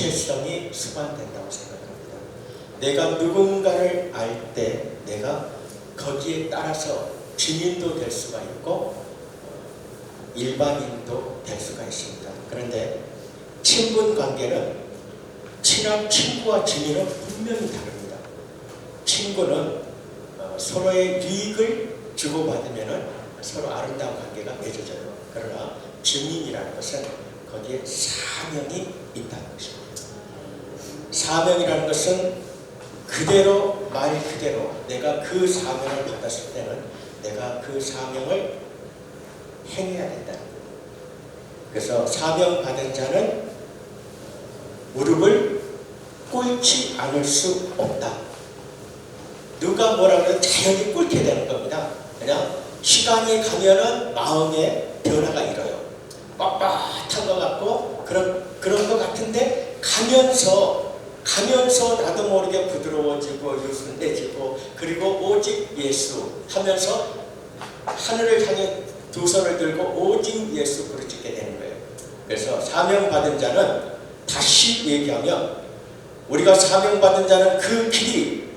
정체성이 수반된다고 생각합니다. 내가 누군가를 알 때 내가 거기에 따라서 증인도 될 수가 있고 일반인도 될 수가 있습니다. 그런데 친분 관계는 친한 친구와 증인은 분명히 다릅니다. 친구는 서로의 유익을 주고받으면 서로 아름다운 관계가 맺어져요. 그러나 증인이라는 것은 거기에 사명이 있다는 것입니다. 사명이라는 것은 그대로 말 그대로 내가 그 사명을 받았을 때는 내가 그 사명을 행해야 된다는 거예요. 그래서 사명 받은 자는 무릎을 꿇지 않을 수 없다. 누가 뭐라 그래도 자연히 꿇게 되는 겁니다. 그냥 시간이 가면은 마음의 변화가 일어요. 빳빳한 것 같고 그런 것 같은데 가면서 나도 모르게 부드러워지고 유순해지고 그리고 오직 예수 하면서 하늘을 향해 두 손을 들고 오직 예수 부르짖게 되는 거예요. 그래서 사명받은 자는 다시 얘기하면 우리가 사명받은 자는 그 길이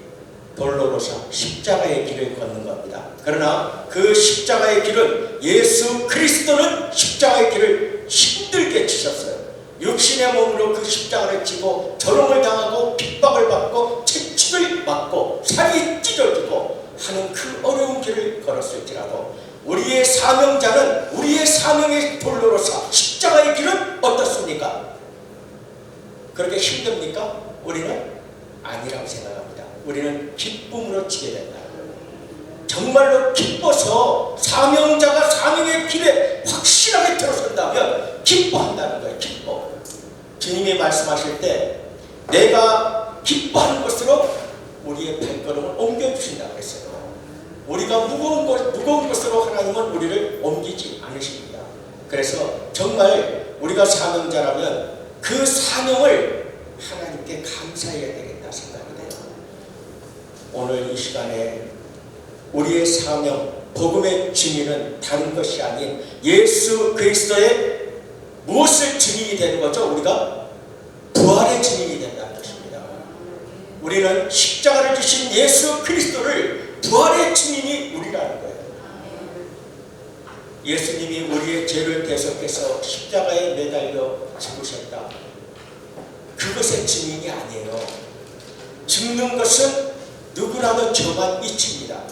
돌로로사 십자가의 길을 걷는 겁니다. 그러나 그 십자가의 길은 예수 그리스도는 십자가의 길을 힘들게 치셨어요. 육신의 몸으로 그 십자가를 지고 조롱을 당하고 핍박을 받고 채찍을 맞고 살이 찢어지고 하는 그 어려운 길을 걸었을지라도 우리의 사명자는 우리의 사명의 돌로로사 십자가의 길은 어떻습니까? 그렇게 힘듭니까? 우리는 아니라고 생각합니다. 우리는 기쁨으로 치게 된다. 정말로 기뻐서 사명자가 사명의 길에 확실하게 들어선다면 기뻐한다는 거예요. 기뻐. 주님이 말씀하실 때 내가 기뻐하는 것으로 우리의 발걸음을 옮겨주신다고 했어요. 우리가 무거운 것으로 하나님은 우리를 옮기지 않으십니다. 그래서 정말 우리가 사명자라면 그 사명을 하나님께 감사해야 되겠다 생각이 돼요. 오늘 이 시간에 우리의 사명, 복음의 증인은 다른 것이 아닌 예수 그리스도의 무엇을 증인이 되는 거죠? 우리가 부활의 증인이 된다는 것입니다. 우리는 십자가를 주신 예수 그리스도를 부활의 증인이 우리라는 거예요. 예수님이 우리의 죄를 대속해서 십자가에 매달려 죽으셨다. 그것의 증인이 아니에요. 죽는 것은 누구라도 저만 이칩니다.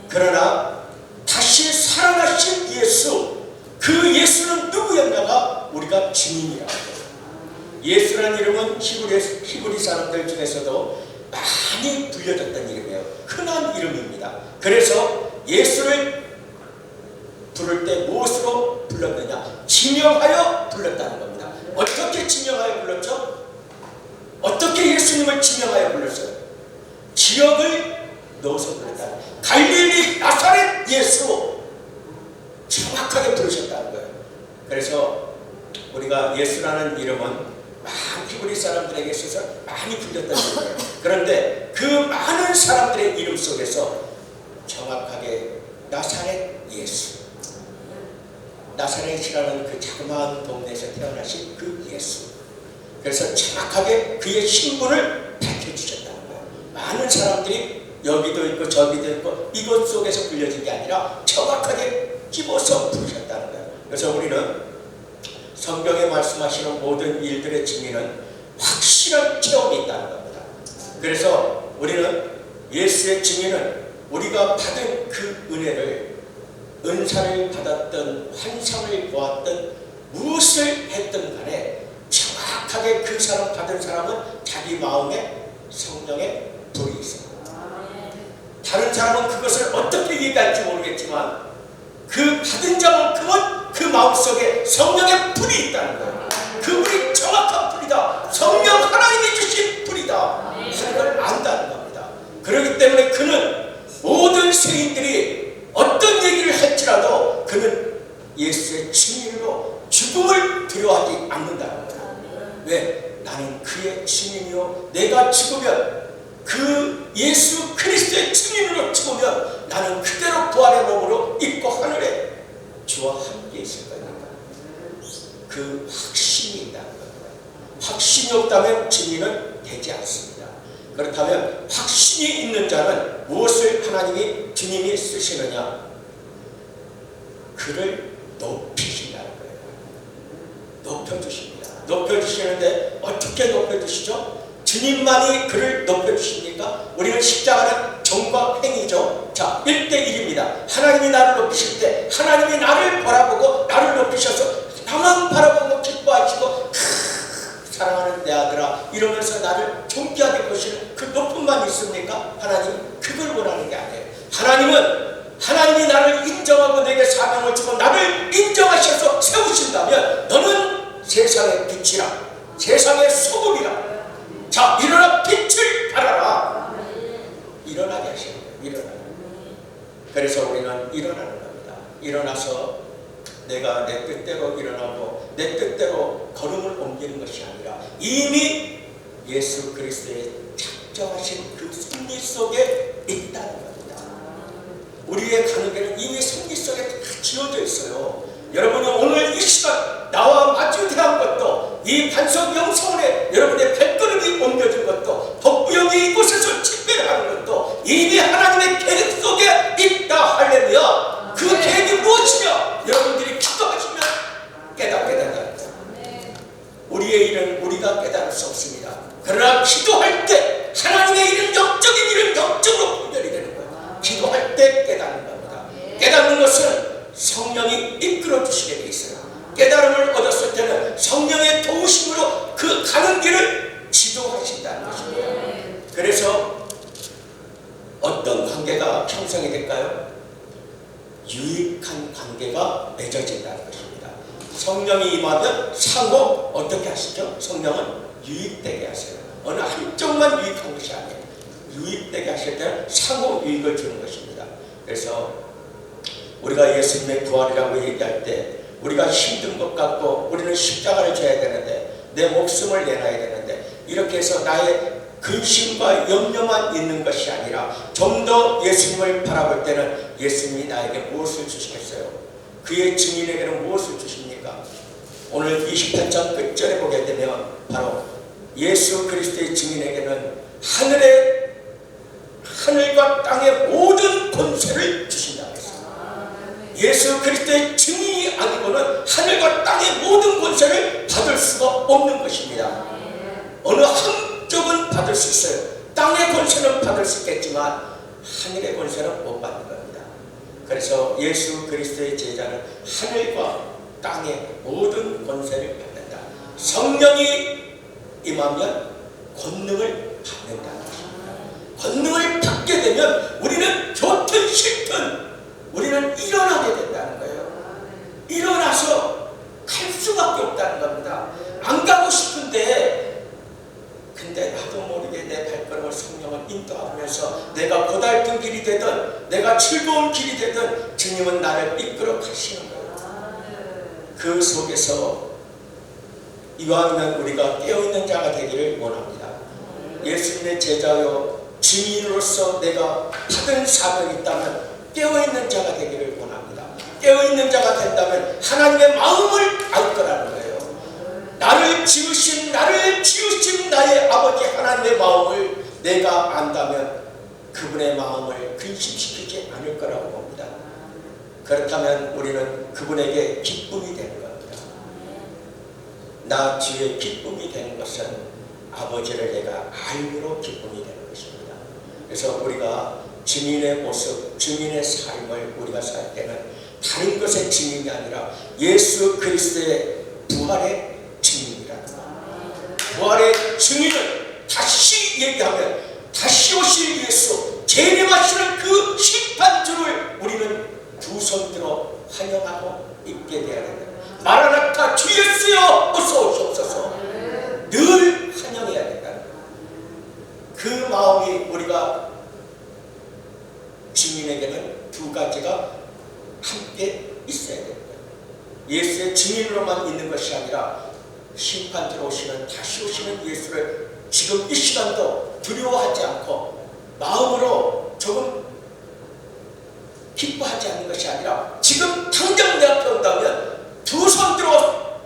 그러나 다시 살아나신 예수, 그 예수는 누구였냐가 우리가 증인이라고 해요. 예수라는 이름은 히브리 사람들 중에서도 많이 불려졌던 이름이에요. 흔한 이름입니다. 그래서 예수를 부를 때 무엇으로 불렀느냐? 지명하여 불렀다는 겁니다. 어떻게 지명하여 불렀죠? 어떻게 예수님을 지명하여 불렀어요? 지역을 넣어서 불렀다. 갈릴리 나사렛 예수 정확하게 부르셨다는 거예요. 그래서 우리가 예수라는 이름은 히브리 사람들에게 있어서 많이 불렸던 이름이에요. 그런데 그 많은 사람들의 이름 속에서 정확하게 나사렛 예수, 나사렛이라는 그 자그마한 동네에서 태어나신 그 예수, 그래서 정확하게 그의 신분을 밝혀주셨다는 거예요. 많은 사람들이 여기도 있고 저기도 있고 이것 속에서 불려진 게 아니라 정확하게 집어서 부르셨다는 거예요. 그래서 우리는 성경에 말씀하시는 모든 일들의 증인은 확실한 체험이 있다는 겁니다. 그래서 우리는 예수의 증인은 우리가 받은 그 은혜를, 은사를 받았던, 환상을 보았던, 무엇을 했든 간에 정확하게 그 사람 받은 사람은 자기 마음에 성령의 불이 있습니다. 다른 사람은 그것을 어떻게 얘기할지 모르겠지만 그 받은 자만큼은 그 마음속에 성령의 불이 있다는 거예요. 그 불이 정확한 불이다. 성령 하나님이 주신 불이다. 하는 걸 안다는 겁니다. 그렇기 때문에 그는 모든 세인들이 어떤 얘기를 할지라도 그는 예수의 증인으로 죽음을 두려워하지 않는다는 거예요. 왜? 나는 그의 증인이요. 내가 죽으면 그 예수 그리스도의 증인으로 죽으면 나는 그대로 부활의 몸으로 있고 하늘에 주와 함께 있을 겁니다. 그 확신이 있다는 겁니다. 확신이 없다면 증인은 되지 않습니다. 그렇다면 확신이 있는 자는 무엇을 하나님이 주님이 쓰시느냐? 그를 높이신다는 거예요. 높여주십니다. 높여주시는데 어떻게 높여주시죠? 주님만이 그를 높여주십니까? 우리는 십자가는 정과 행위죠. 자, 1대1입니다. 하나님이 나를 높이실 때 하나님이 나를 바라보고 나를 높이셔서 나만 바라보고 기뻐하시고 사랑하는 내 아들아 이러면서 나를 존귀하게 보시는 그 높음만 있습니까? 하나님 그걸 원하는 게 아니에요. 하나님은 하나님이 나를 인정하고 내게 사명을 주고 나를 인정하셔서 세우신다면 너는 세상의 빛이라 세상의 소금이라. 자, 일어나 빛을 발하라. 일어나게 하시는 거예요. 일어나라. 그래서 우리는 일어나는 겁니다. 일어나서 내가 내 뜻대로 일어나고 내 뜻대로 걸음을 옮기는 것이 아니라 이미 예수 그리스도의 작정하신 그 승리 속에 있다는 겁니다. 우리의 가는 길은 이미 승리 속에 다 지어져 있어요. 여러분은 오늘 이 시간 나와 마주대한 것도 이 반석 영성원에 여러분의 발걸음이 옮겨진 것도 법구형이 이곳에서 집회를 하는 것도 이미 하나님의 계획 속에 있다. 할렐루야. 그 계획이 무엇이냐? 여러분들이 기도하시면 깨닫게 된다. 우리의 일은 우리가 깨달을 수 없습니다. 그러나 기도할 때 하나님의 일은 영적인 일은 영적으로 분별이 되는 거예요. 기도할 때 깨닫는 겁니다. 깨닫는 것은 성령이 이끌어 주시게 돼 있어요. 깨달음을 얻었을 때는 성령의 도우심으로 그 가는 길을 지도하신다는 것입니다. 그래서 어떤 관계가 형성이 될까요? 유익한 관계가 맺어진다는 것입니다. 성령이 임하면 상호 어떻게 하시죠? 성령은 유익되게 하세요. 어느 한쪽만 유익한 것이 아니에요. 유익되게 하실 때는 상호 유익을 주는 것입니다. 그래서 우리가 예수님의 부활이라고 얘기할 때 우리가 힘든 것 같고 우리는 십자가를 져야 되는데 내 목숨을 내놔야 되는데 이렇게 해서 나의 근심과 염려만 있는 것이 아니라 좀 더 예수님을 바라볼 때는 예수님이 나에게 무엇을 주시겠어요? 그의 증인에게는 무엇을 주십니까? 오늘 28장 끝절에 보게 되면 바로 예수 그리스도의 증인에게는 하늘과 땅의 모든 권세를 주신다고 했습니다. 예수 그리스도의 증인이 아니고는 하늘과 땅의 모든 권세를 받을 수가 없는 것입니다. 어느 한쪽은 받을 수 있어요. 땅의 권세는 받을 수 있겠지만 하늘의 권세는 못 받는 겁니다. 그래서 예수 그리스도의 제자는 하늘과 땅의 모든 권세를 받는다. 성령이 임하면 권능을 받는다는 것입니다. 권능을 받게 되면 우리는 좋든 싫든 우리는 일어나게 된다는 거예요. 일어나서 갈 수밖에 없다는 겁니다. 안 가고 싶은데 근데 나도 모르게 내 발걸음을 성령을 인도하면서 내가 고달픈 길이 되든 내가 즐거운 길이 되든 주님은 나를 이끌어 가시는 거예요. 그 속에서 이왕이면 우리가 깨어있는 자가 되기를 원합니다. 예수님의 제자요 증인으로서 내가 받은 사명이 있다면 깨어있는 자가 되기를 원합니다. 깨어있는 자가 된다면 하나님의 마음을 알 거라는 거예요. 나를 지으신 나의 아버지 하나님의 마음을 내가 안다면 그분의 마음을 근심시키지 않을 거라고 봅니다. 그렇다면 우리는 그분에게 기쁨이 되는 겁니다. 나 뒤에 기쁨이 되는 것은 아버지를 내가 알므로 기쁨이 되는 것입니다. 그래서 우리가 증인의 모습, 증인의 삶을 우리가 살 때는 다른 것의 증인이 아니라 예수 그리스도의 부활의 증인이라는 것. 부활의 증인은 다시 얘기하면 다시 오실 예수, 재림하시는 그 심판주를 우리는 두 손 들어 환영하고 있게 되어야 된다. 마라나타 주 예수여 어서 오시옵소서. 늘 환영해야 된다는 그 마음이 우리가 증인에게는 두 가지가 함께 있어야 됩니다. 예수의 증인으로만 있는 것이 아니라 심판 들어오시는 다시 오시는 예수를 지금 이 시간도 두려워하지 않고 마음으로 조금 기뻐하지 않는 것이 아니라 지금 당장 내 앞에 온다면 두 손 들어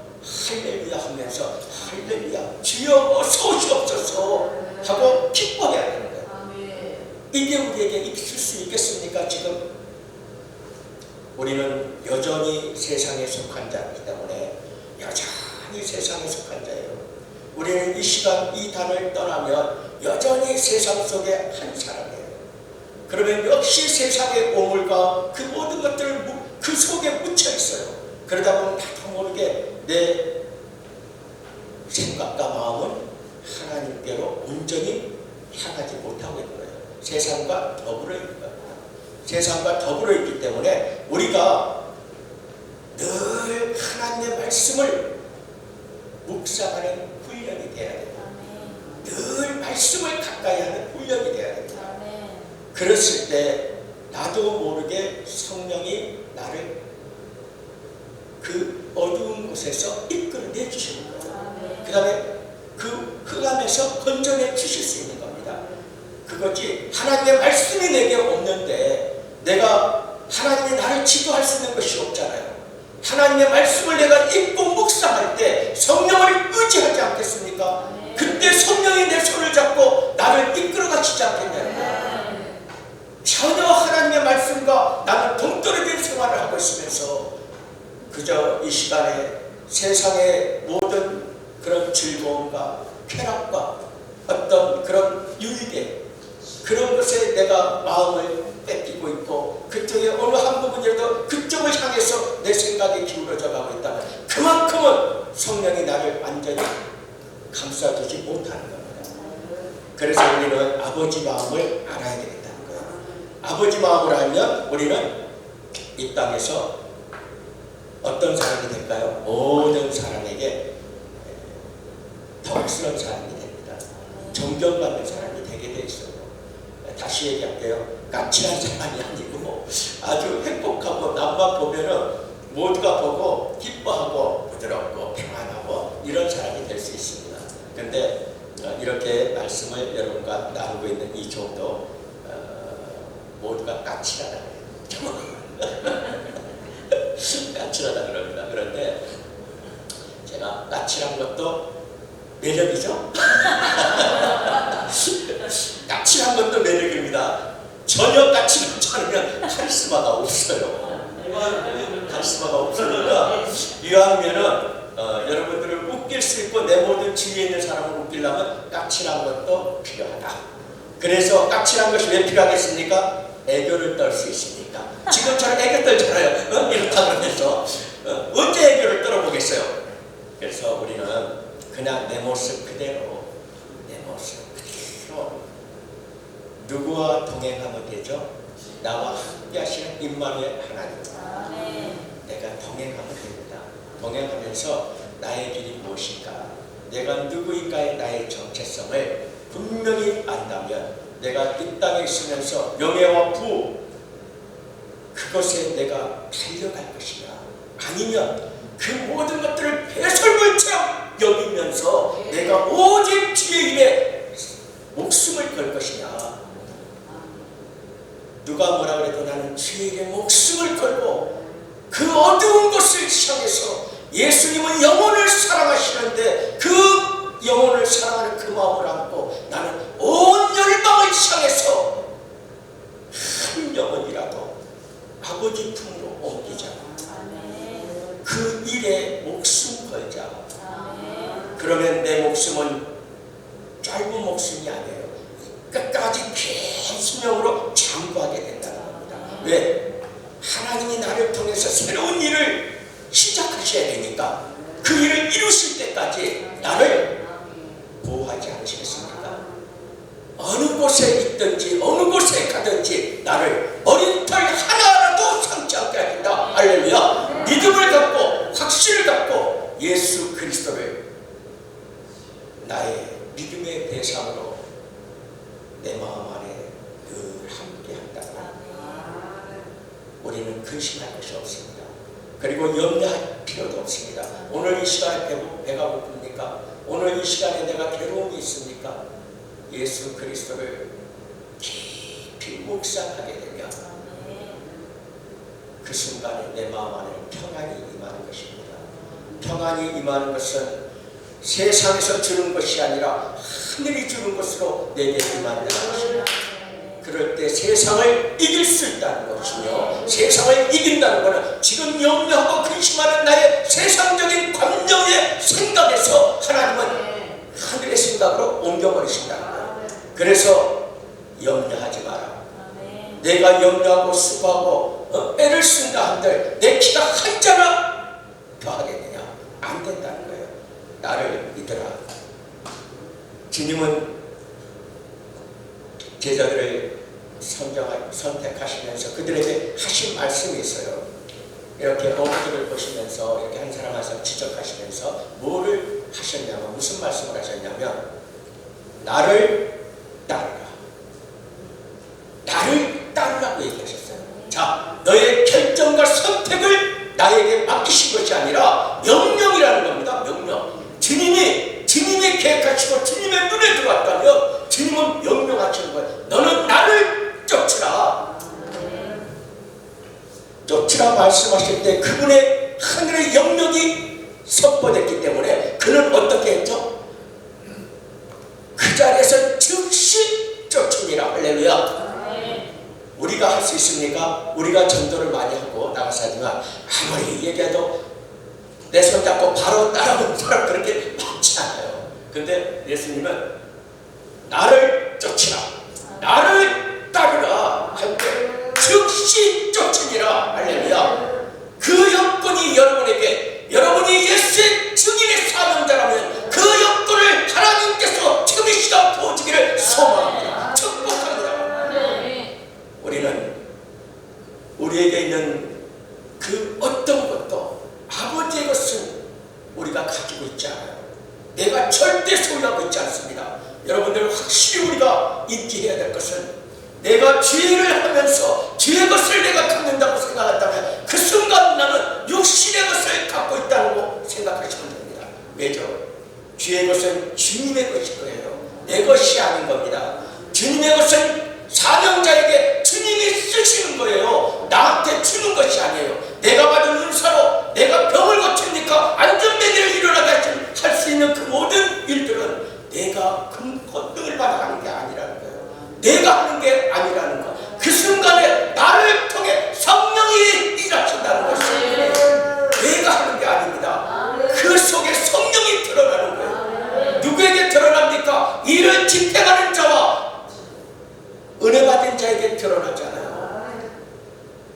할렐루야 하면서 할렐루야 주여 어서 오시옵소서 하고 기뻐해야 되는 거예요. 이게 우리에게 있을 수 있겠습니까? 지금 우리는 여전히 세상에 속한 자이기 때문에 여전히 세상에 속한 자예요. 우리는 이 시간 이 단을 떠나면 여전히 세상 속에 한 사람이에요. 그러면 역시 세상의 오물과 그 모든 것들을 그 속에 묻혀 있어요. 그러다 보면 나도 모르게 내 생각과 마음은 하나님께로 온전히 향하지 못하고 있는 거예요. 세상과 더불어 있는 겁니다. 세상과 더불어 있기 때문에 우리가 늘 하나님의 말씀을 묵상하는 훈련이 돼야 됩니다. 늘 말씀을 가까이 하는 훈련이 돼야 됩니다. 그랬을 때 나도 모르게 성령이 나를 그 어두운 곳에서 이끌어내 주시는 거예요. 그 다음에 그 흑암에서 건져내 주실 수 있는 겁니다. 그것이 하나님의 말씀이 내게 없는데 내가 하나님이 나를 지도할 수 있는 것이 없잖아요. 하나님의 말씀을 내가 읽고 묵상할 때 성령을 의지하지 않겠습니까? 그때 성령이 내 손을 잡고 나를 이끌어 가시지 않겠냐는 거예요. 전혀 하나님의 말씀과 나는 동떨어진 생활을 하고 있으면서 그저 이 시간에 세상의 모든 그런 즐거움과 쾌락과 어떤 그런 유익에 그런 것에 내가 마음을 뺏기고 있고 그쪽에 어느 한 부분이라도 그쪽을 향해서 내 생각이 기울어져 가고 있다면 그만큼은 성령이 나를 완전히 감싸주지 못하는 겁니다. 그래서 우리는 아버지 마음을 알아야 되겠다는 거예요. 아버지 마음을 알면 우리는 이 땅에서 어떤 사람이 될까요? 모든 사람에게 덕스러운 사람이 됩니다. 존경받는 사람이 되게 돼 있어요. 다시 얘기할게요. 까칠한 사람이 아니고 아주 행복하고 남만 보면은 모두가 보고 기뻐하고 부드럽고 평안하고 이런 사람이 될 수 있습니다. 그런데 이렇게 말씀을 여러분과 나누고 있는 이 정도 모두가 까칠하다 까칠하다 그럽니다. 그런데 제가 까칠한 것도 매력이죠? 까칠한 것도 매력입니다. 전혀 까칠하지 않으면 카리스마가 없어요. 카리스마가 없으니까 이왕이면은 여러분들을 웃길 수 있고 내 모든 주위에 있는 사람을 웃기려면 까칠한 것도 필요하다. 그래서 까칠한 것이 왜 필요하겠습니까? 애교를 떨 수 있으니까. 지금처럼 애교 떨잖아요. 이렇다 그러면서 언제 애교를 떨어보겠어요? 그래서 우리는 그냥 내 모습 그대로 누구와 동행하면 되죠? 나와 함께 하시는 임마누엘 하나님. 내가 동행하면 됩니다. 동행하면서 나의 길이 무엇인가, 내가 누구인가의 나의 정체성을 분명히 안다면 내가 이 땅에 있으면서 명예와 부 그것에 내가 달려갈 것이냐, 아니면 그 모든 것들을 배설물처럼 여기면서 내가 오직 주의 일에 목숨을 걸 것이냐. 누가 뭐라 그래도 나는 주의 일에 목숨을 걸고 그 어두운 곳을 향해서, 예수님은 영혼을 사랑하시는데 그 영혼을 사랑하는 그 마음을 안고 나는 온 열방을 향해서 한 영혼이라도 아버지 품으로 옮기자. 그 일에 목숨 걸자. 그러면 내 목숨은 짧은 목숨이 아니에요. 끝까지 긴 수명으로 장구하게 된다는 겁니다. 왜? 하나님이 나를 통해서 새로운 일을 시작하셔야 되니까 그 일을 이루실 때까지 나를 보호하지 않으시겠습니까? 어느 곳에 있든지 어느 곳에 가든지 나를 머리털 하나라도 상치 않게 하신다. 할렐루야. 믿음을 갖고 확신을 갖고 예수 그리스도를 나의 믿음의 대상으로 내 마음 안에 늘 함께 한다면 우리는 근심할 것이 없습니다. 그리고 염려할 필요도 없습니다. 오늘 이 시간에 배가 고픕니까? 오늘 이 시간에 내가 괴로움이 있습니까? 예수 그리스도를 깊이 묵상하게 되면 그 순간에 내 마음 안에 평안이 임하는 것입니다. 평안이 임하는 것은 세상에서 주는 것이 아니라 하늘이 주는 것으로 내게 임한다는 것입니다. 그럴 때 세상을 이길 수 있다는 것이며, 세상을 이긴다는 것은 지금 염려하고 근심하는 나의 세상적인 관념의 생각에서 하나님은 하늘의 생각으로 옮겨버리신다는 거예요. 그래서 염려하지 마라. 내가 염려하고 수고하고 애를 쓴다 한들 내 키가 한 자나 더하겠느냐? 안 된다는 거예요. 나를 믿으라. 주님은 제자들을 선택하시면서 그들에게 하신 말씀이 있어요. 이렇게 어부들을 보시면서 이렇게 한 사람 한 사람 지적하시면서 뭐를 하셨냐면, 무슨 말씀을 하셨냐면, 나를 따르라. 나를 따르라고 얘기하셨어요. 자, 너의 결정과 선택을 나에게 맡기신 것이 아니라 명령이라는 겁니다. 명령. 주님이 계획하시고 주님의 눈에 들어왔다면 주님은 명령하시는 거예요. 너는 나를 쫓으라. 쫓으라 말씀하실 때 그분의 하늘의 영역이 선포됐기 때문에 그는 어떻게 했죠? 그 자리에서 즉시 쫓으니라. 할렐루야. 우리가 할 수 있습니까? 우리가 전도를 많이 하고 나가서 하지만 아무리 얘기해도 내 손 잡고 바로 따라오는 사람 그렇게 많지 않아요. 근데 예수님은 나를 쫓으라, 나를 따르라 할 때 즉시 쫓으니라. 할렐루야. 그 여건이 여러분에게, 여러분이 예수의 증인의 사명자라면 그 여건을 하나님께서 지금 이 시간 부어주기를 소망합니다. 축복합니다. 우리는 우리에게 있는 그 어떤 것도 아버지의 것은 우리가 가지고 있지 않아요. 내가 절대 소유하고 있지 않습니다. 여러분들 확실히 우리가 인지해야 될 것은, 내가 죄를 하면서 죄의 것을 내가 갖는다고 생각한다면 그 순간 나는 육신의 것을 갖고 있다고 생각하시면 됩니다. 왜죠? 죄의 것은 주님의 것일 거예요. 내 것이 아닌 겁니다. 주님의 것은 사명자에게 주님이 쓰시는 거예요. 나한테 주는 것이 아니에요. 내가 받은 은사로 내가 병을 고칩니까? 안전뱅이를 일어나게 할 수 있는 그 모든 일들은 내가 권능을 받아 하는 게 아니라는 거예요. 내가 하는 게 아니라는 거. 그 순간에 나를 통해 성령이 일하신다는 것이에요. 내가 하는 게 아닙니다. 그 속에 성령이 드러나는 거예요. 누구에게 드러납니까? 이를 집행하는 자와 은혜 받은 자에게 드러나잖아요.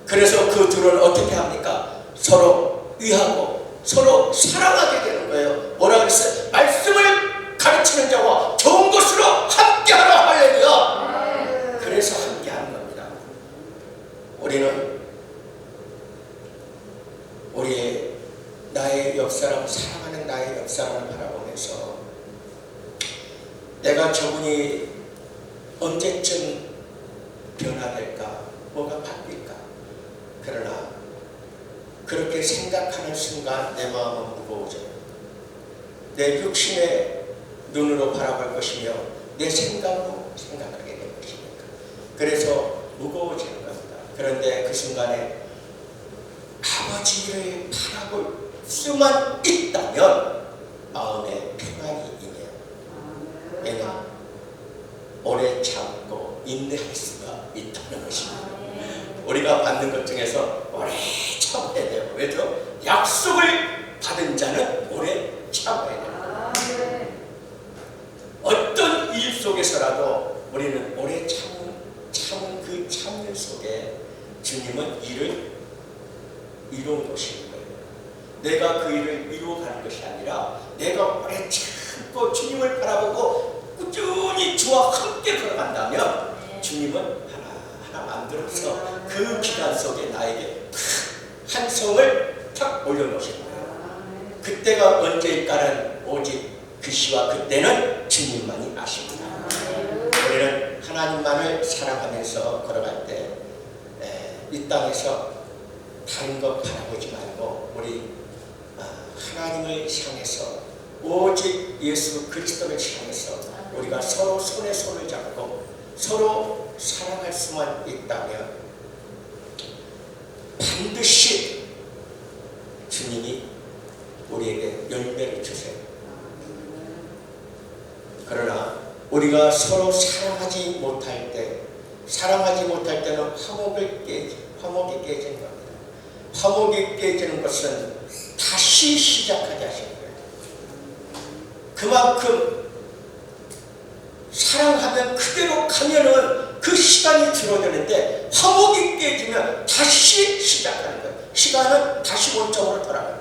그래서 그 둘은 어떻게 합니까? 서로 위하고 서로 사랑하게 되는 거예요. 뭐라 그랬어요? 말씀을 가르치는 자와 좋은 것으로 함께하라. 할렐루야. 그래서 함께하는 겁니다. 우리는 우리의 나의 옆사람, 사랑하는 나의 옆사람을 바라보면서 내가 저분이 언제쯤 변화될까? 뭐가 바뀔까? 그러나 그렇게 생각하는 순간 내 마음은 무거워져요. 내 육신의 눈으로 바라볼 것이며 내 생각으로 생각하게 될 것이니까. 그래서 무거워지는 겁니다. 그런데 그 순간에 아버지를 바라볼 수만 있다면 마음에 평안이 임해요. 왜냐? 오래 참고 인내할 수가 있다는 것입니다. 우리가 받는 것 중에서 오래 참아야 돼요. 왜죠? 약속을 받은 자는 오래 참아야 돼요. 어떤 일 속에서라도 우리는 오래 참은 그 참는 속에 주님은 일을 이루어 놓으시는 거예요. 내가 그 일을 이루어가는 것이 아니라 내가 오래 참고 주님을 바라보고 꾸준히 주와 함께 걸어간다면 주님은 하나 만들어서 그 기간 속에 나에게 한 성을 탁 올려놓으시는 거예요. 그때가 언제일까는 오직 그 시와 그때는 주님만이 아십니다. 우리는 하나님만을 사랑하면서 걸어갈 때 이 땅에서 다른 것 바라보지 말고 우리 하나님을 향해서 오직 예수 그리스도를 향해서 우리가 서로 손에 손을 잡고 서로 사랑할 수만 있다면 반드시 주님이 우리에게 우리가 서로 사랑하지 못할 때는 화목이 깨지는 겁니다. 화목이 깨지는 것은 다시 시작하게 하시는 거예요. 그만큼 사랑하면 그대로 가면은 그 시간이 줄어드는데 화목이 깨지면 다시 시작하는 거예요. 시간은 다시 원점으로 돌아가요.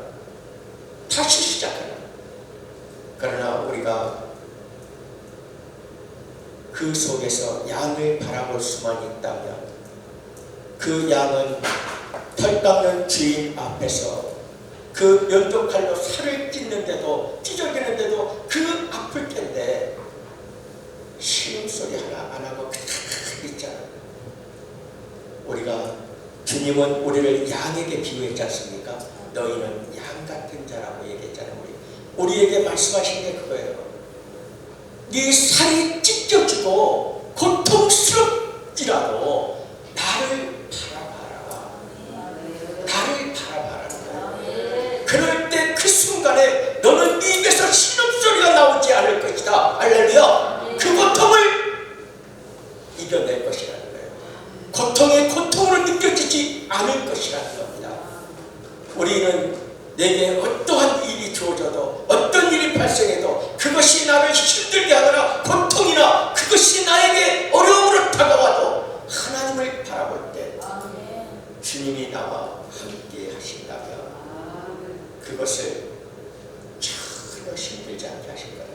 다시 시작하는 거예요. 그러나 우리가 그 속에서 양을 바라볼 수만 있다면 그 양은 털 깎는 주인 앞에서 그 면도칼로 살을 찢는데도 찢어지는데도 그 아플 텐데 신음소리 하나 안 하고 그냥 있잖아요. 우리가 주님은 우리를 양에게 비유했지 않습니까? 너희는 양 같은 자라고 얘기했잖아요. 우리에게 말씀하신 게 그거예요. 네 살이 찢겨지고 고통스럽지라도 나를 바라봐라. 그럴 때 그 순간에 너는 네 입에서 신음소리가 나오지 않을 것이다. 할렐루야. 그 고통을 이겨낼 것이라는 거예요. 고통이 고통으로 느껴지지 않을 것이라는 겁니다. 우리는 내게 어떠한 일이 주어져도 어떤 일이 발생해도 그것이 나를 힘들게 하거나 고통이나 그것이 나에게 어려움으로 다가와도 하나님을 바라볼 때 주님이 나와 함께 하신다면 그것을 전혀 힘들지 않게 하실 거예요.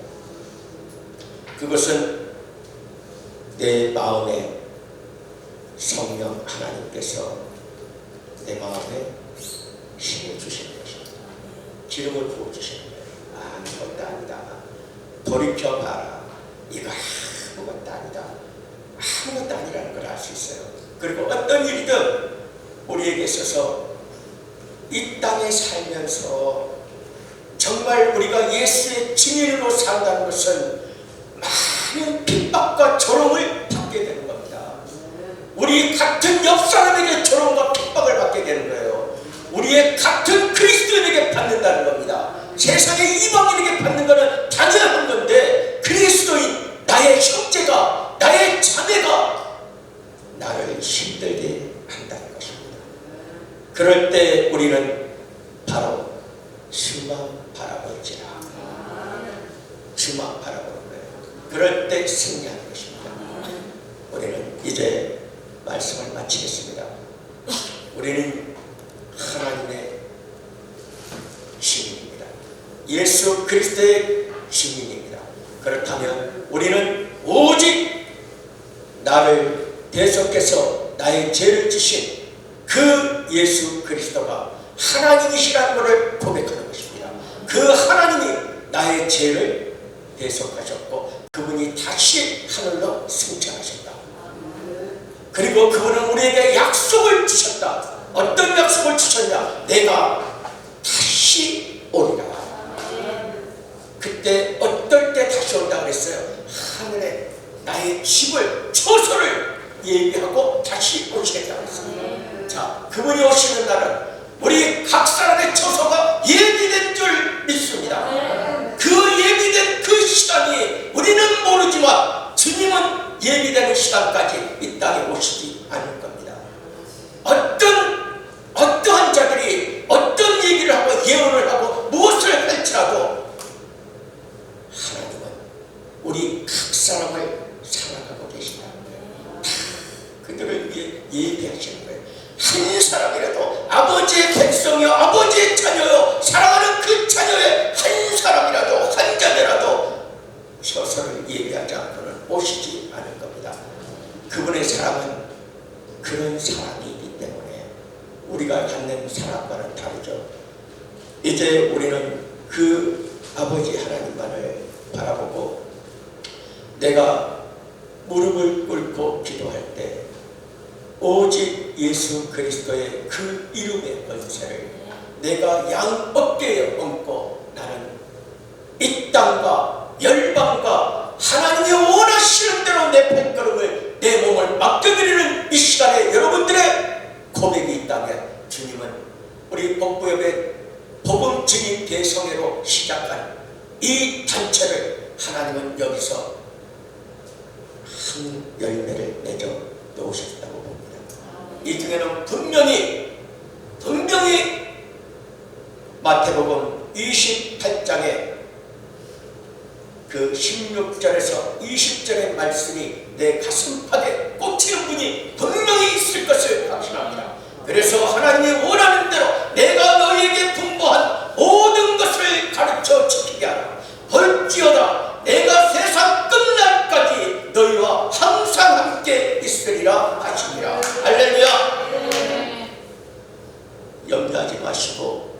그것은 내 마음에 성령 하나님께서 내 마음에 힘을 주시는 것입니다. 기름을 부어주시는 거예요. 아무것도 아니다. 돌이켜봐라. 이거 아무것도 아니다. 아무것도 아니라는 걸 알 수 있어요. 그리고 어떤 일이든 우리에게 있어서 이 땅에 살면서 정말 우리가 예수의 증인으로 산다는 것은 많은 핍박과 조롱을 받게 되는 겁니다. 우리 같은 옆 사람에게 조롱과 핍박을 받게 되는 거예요. 우리의 같은 그리스도인에게 받는다는 겁니다. 세상의 이방인에게 받는 것은 당연한 건데 그리스도인 나의 형제가 나의 자매가 나를 힘들게 한다는 것입니다. 그럴 때 우리는 바로 주만 바라볼지라. 주만 바라보는 거예요. 그럴 때 승리하는 것입니다. 우리는 이제 말씀을 마치겠습니다. 우리는 하나님의 시민입니다. 예수 그리스도의 시민입니다. 그렇다면 우리는 오직 나를 대속해서 나의 죄를 지신 그 예수 그리스도가 하나님이시라는 것을 고백하는 것입니다. 그 하나님이 나의 죄를 대속하셨고 그분이 다시 하늘로 승천하셨다. 그리고 그분은 우리에게 약속을 주셨다. 어떤 약속을 주셨냐? 내가 다시 오리라. 그때 어떨 때 다시 온다고 그랬어요? 하늘에 나의 집을 처소를 예비하고 다시 오시겠다고 했어요. 자, 그분이 오시는 날은 우리 각 사람의 처소가 예비된 줄 믿습니다. 그 예비된 그 시간이 우리는 모르지만 주님은 예비되는 시간까지 이 땅에 오시지 않을 겁니다. 어떠한 자들이 어떤 얘기를 하고 예언을 하고 무엇을 할지라도 하나님은 우리 각 사람을 사랑하고 계신다는 거예요. 그들을 위해 예비하시는 거예요. 한 사람이라도 아버지의 백성이요 아버지의 자녀요 사랑하는 그 자녀의 한 사람이라도 한 자녀라도 처소를 예비하지 않고는 오시지 않을 겁니다. 그분의 사랑은 그런 사랑이기 때문에 우리가 갖는 사랑과는 다르죠. 이제 우리는 그 아버지 하나님만을 바라보고 내가 무릎을 꿇고 기도할 때 오직 예수 그리스도의 그 이름의 권세를 내가 양 어깨에 얹고 나는 이 땅과 열방과 하나님이 원하시는 대로 내 발걸음을 내 몸을 맡겨드리는 이 시간에 여러분들의 고백이 있다면 주님은 우리 복부협의 복음 증인 대성회로 시작한 이 단체를 하나님은 여기서 큰 열매를 맺어 놓으셨다고 봅니다. 이 중에는 분명히 마태복음 28장에 그 16절에서 20절의 말씀이 내 가슴팍에 꽂히는 분이 분명히 있을 것을 확신합니다. 그래서 하나님이 원하는 대로 내가 너희에게 분부한 모든 것을 가르쳐 지키게 하라. 볼지어다 내가 세상 끝날까지 너희와 항상 함께 있으리라 하시니라. 할렐루야. 염려하지 마시고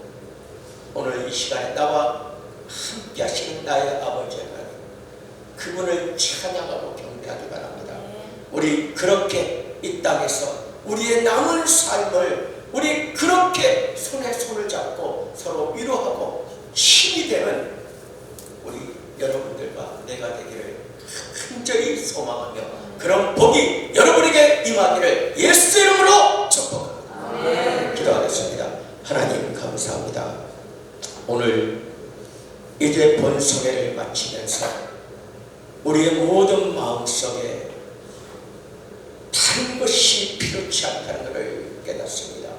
오늘 이 시간에 나와 함께 하시는 나의 아버지 하나님, 그분을 찬양하고 경배하기 바랍니다. 우리 그렇게 이 땅에서 우리의 남은 삶을 우리 그렇게 손에 손을 잡고 서로 위로하고 힘이 되는 우리 여러분들과 내가 되기를 간절히 소망하며 그런 복이 여러분에게 임하기를 예수 이름으로 축복합니다. 기도하겠습니다. 하나님 감사합니다. 오늘 이제 본성회를 마치면서 우리의 모든 마음속에 다른 것이 필요치 않다는 것을 깨닫습니다.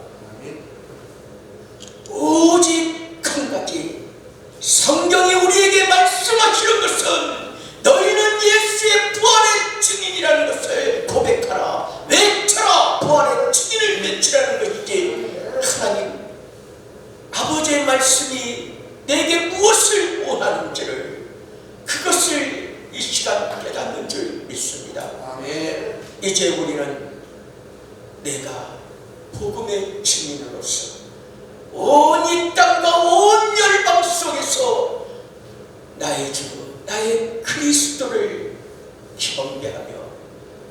오직 한 가지 성경이 우리에게 말씀하시는 것은 너희는 예수의 부활의 증인이라는 것을 고백하라, 외쳐라. 부활의 증인을 외치라는 것이지, 하나님 아버지의 말씀이 내게 무엇을 원하는지를 그것을 이 시간 깨닫는 줄 믿습니다. 아멘. 이제 우리는 내가 복음의 증인으로서 온 이 땅과 온 열방 속에서 나의 주, 나의 그리스도를 경배하며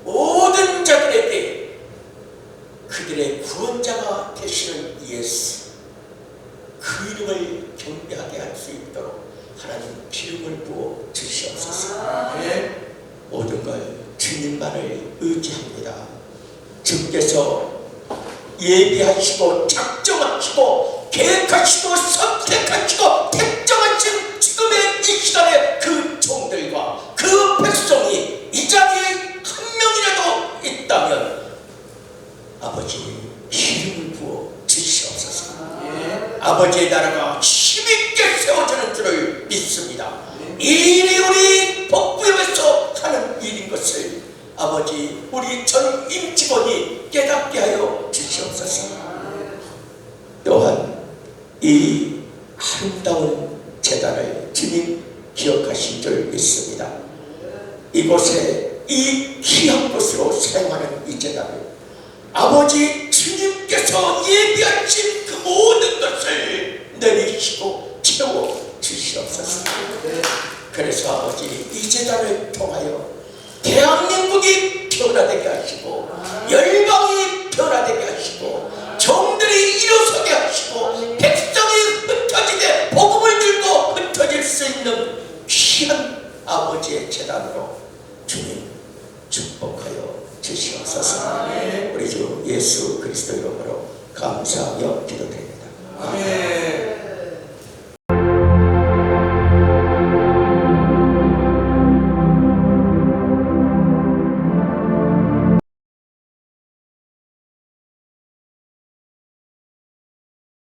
모든 자들에게 그들의 구원자가 되시는 예수, 그 이름을 경배하게 할 수 있도록 하나님 기름을 부어 주시옵소서. 모든 걸 주님만을 의지합니다. 주께서 예비하시고 작정하시고 계획하시고 선택하시고 택정하신 지금의 이 시간에 그 종들과 그 백성이 이 자리에 한 명이라도 있다면 아버지 기름을 부어 주시옵소서. 아버지의 나라가 힘있게 세워지는 줄을 믿습니다. 이 일이 우리 복부에서 하는 일인 것을 아버지 우리 전 임직원이 깨닫게 하여 주시옵소서. 또한 이 아름다운 제단을 주님 기억하신 줄 믿습니다. 이곳에 이 귀한 곳으로 사용하는 이 제단을 아버지 주님께서 예비하신 그 모든 것을 내리시고 채워 주시옵소서. 그래서 아버지 이 제단을 통하여 대한민국이 변화되게 하시고 열방이 변화되게 하시고 종들이 일어서게 하시고 백성이 흩어지게 복음을 들고 흩어질 수 있는 귀한 아버지의 제단으로 주님 축복하여 주시옵소서. 우리 주 예수 그리스도 이름으로 감사하며 기도드립니다. 아멘.